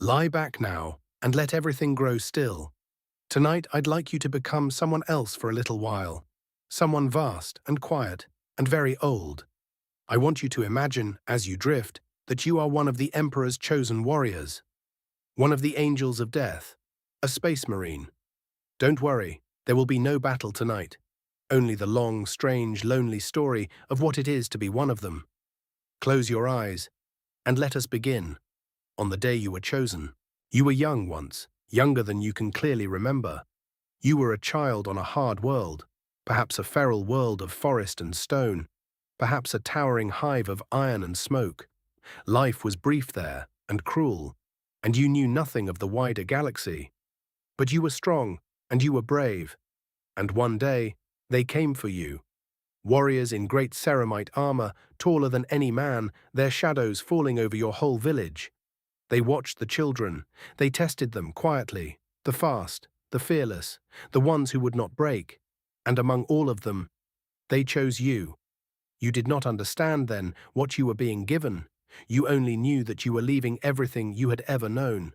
Lie back now and let everything grow still. Tonight I'd like you to become someone else for a little while. Someone vast and quiet and very old. I want you to imagine, as you drift, that you are one of the Emperor's chosen warriors. One of the angels of death. A space marine. Don't worry, there will be no battle tonight. Only the long, strange, lonely story of what it is to be one of them. Close your eyes and let us begin. On the day you were chosen, you were young once, younger than you can clearly remember. You were a child on a hard world, perhaps a feral world of forest and stone, perhaps a towering hive of iron and smoke. Life was brief there and cruel, and you knew nothing of the wider galaxy. But you were strong and you were brave, and one day they came for you. Warriors in great ceramite armor, taller than any man, their shadows falling over your whole village. They watched the children. They tested them quietly, the fast, the fearless, the ones who would not break. And among all of them, they chose you. You did not understand then what you were being given. You only knew that you were leaving everything you had ever known,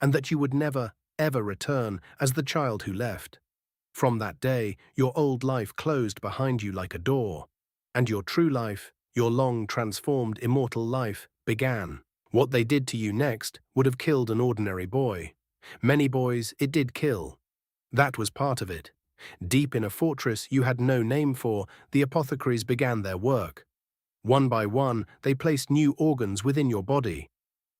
and that you would never, ever return as the child who left. From that day, your old life closed behind you like a door, and your true life, your long, transformed, immortal life, began. What they did to you next would have killed an ordinary boy. Many boys it did kill. That was part of it. Deep in a fortress you had no name for, the apothecaries began their work. One by one, they placed new organs within your body.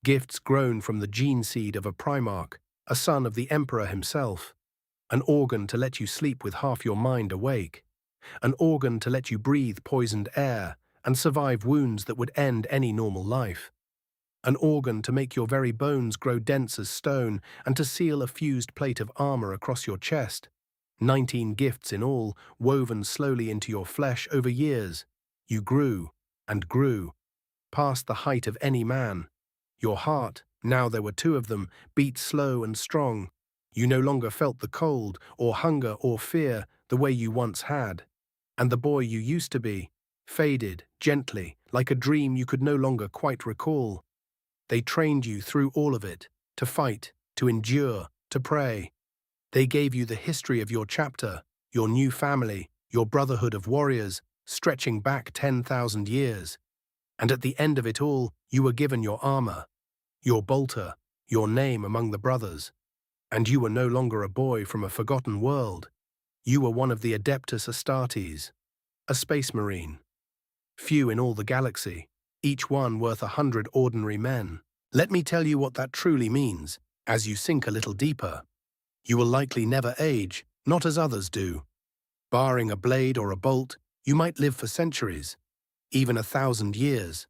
Gifts grown from the gene seed of a Primarch, a son of the Emperor himself. An organ to let you sleep with half your mind awake. An organ to let you breathe poisoned air and survive wounds that would end any normal life. An organ to make your very bones grow dense as stone and to seal a fused plate of armor across your chest. 19 gifts in all, woven slowly into your flesh over years. You grew and grew, past the height of any man. Your heart, now there were 2 of them, beat slow and strong. You no longer felt the cold or hunger or fear the way you once had. And the boy you used to be faded gently, like a dream you could no longer quite recall. They trained you through all of it, to fight, to endure, to pray. They gave you the history of your chapter, your new family, your brotherhood of warriors, stretching back 10,000 years. And at the end of it all, you were given your armor, your bolter, your name among the brothers. And you were no longer a boy from a forgotten world. You were one of the Adeptus Astartes, a space marine. Few in all the galaxy, each one worth 100 ordinary men. Let me tell you what that truly means, as you sink a little deeper. You will likely never age, not as others do. Barring a blade or a bolt, you might live for centuries, even 1,000 years.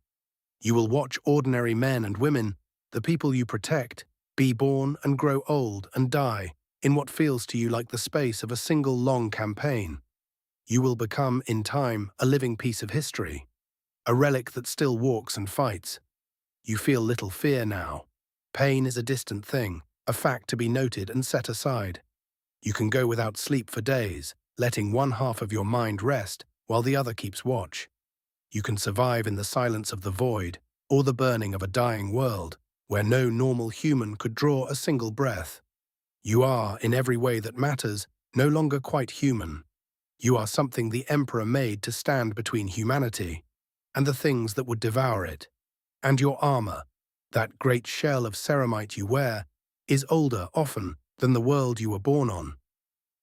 You will watch ordinary men and women, the people you protect, be born and grow old and die in what feels to you like the space of a single long campaign. You will become, in time, a living piece of history, a relic that still walks and fights. You feel little fear now. Pain is a distant thing, a fact to be noted and set aside. You can go without sleep for days, letting one half of your mind rest while the other keeps watch. You can survive in the silence of the void or the burning of a dying world, where no normal human could draw a single breath. You are, in every way that matters, no longer quite human. You are something the Emperor made to stand between humanity and the things that would devour it. And your armor, that great shell of ceramite you wear, is older, often, than the world you were born on.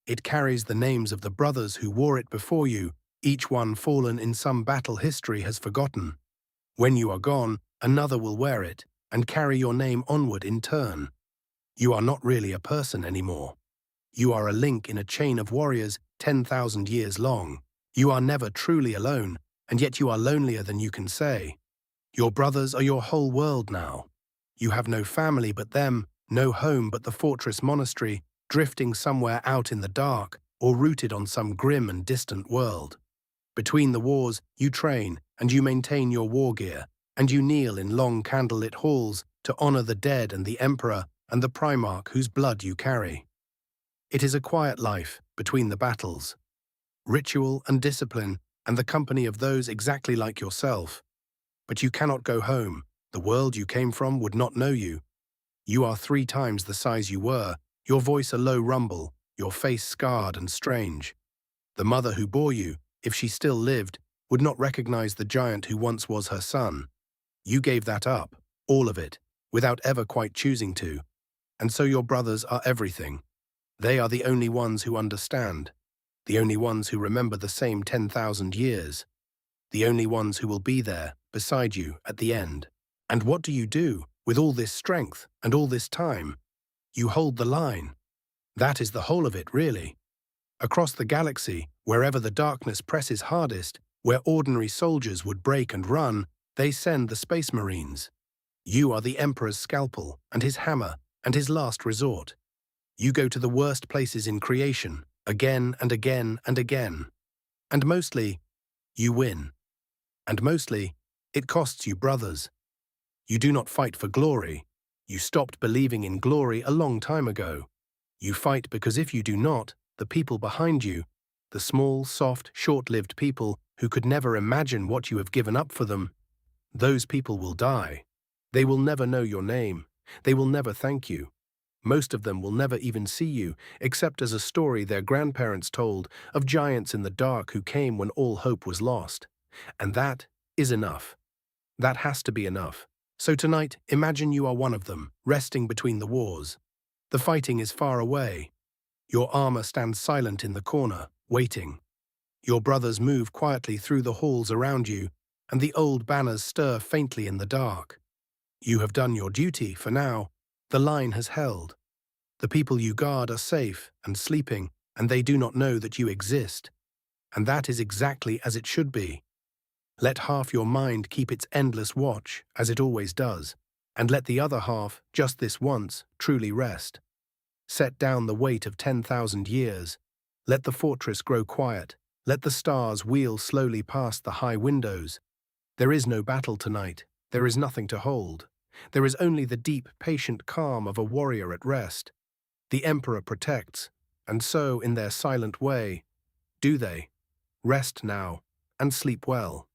It carries the names of the brothers who wore it before you, each one fallen in some battle history has forgotten. When you are gone, another will wear it and carry your name onward in turn. You are not really a person anymore. You are a link in a chain of warriors 10,000 years long. You are never truly alone, and yet you are lonelier than you can say. Your brothers are your whole world now. You have no family but them, no home but the fortress monastery, drifting somewhere out in the dark or rooted on some grim and distant world. Between the wars, you train and you maintain your war gear, and you kneel in long candlelit halls to honor the dead and the Emperor and the Primarch whose blood you carry. It is a quiet life between the battles. Ritual and discipline and the company of those exactly like yourself. But you cannot go home. The world you came from would not know you. You are 3 times the size you were, your voice a low rumble, your face scarred and strange. The mother who bore you, if she still lived, would not recognize the giant who once was her son. You gave that up, all of it, without ever quite choosing to. And so your brothers are everything. They are the only ones who understand, the only ones who remember the same 10,000 years, the only ones who will be there, beside you, at the end. And what do you do, with all this strength and all this time? You hold the line. That is the whole of it, really. Across the galaxy, wherever the darkness presses hardest, where ordinary soldiers would break and run, they send the Space Marines. You are the Emperor's scalpel, and his hammer, and his last resort. You go to the worst places in creation, again and again and again. And mostly, you win. And mostly, it costs you brothers. You do not fight for glory. You stopped believing in glory a long time ago. You fight because if you do not, the people behind you, the small, soft, short-lived people who could never imagine what you have given up for them, those people will die. They will never know your name. They will never thank you. Most of them will never even see you, except as a story their grandparents told of giants in the dark who came when all hope was lost. And that is enough. That has to be enough. So tonight, imagine you are one of them, resting between the wars. The fighting is far away. Your armor stands silent in the corner, waiting. Your brothers move quietly through the halls around you, and the old banners stir faintly in the dark. You have done your duty for now. The line has held. The people you guard are safe and sleeping, and they do not know that you exist. And that is exactly as it should be. Let half your mind keep its endless watch, as it always does, and let the other half, just this once, truly rest. Set down the weight of 10,000 years. Let the fortress grow quiet. Let the stars wheel slowly past the high windows. There is no battle tonight. There is nothing to hold. There is only the deep, patient calm of a warrior at rest. The Emperor protects, and so, in their silent way, do they. Rest now, and sleep well.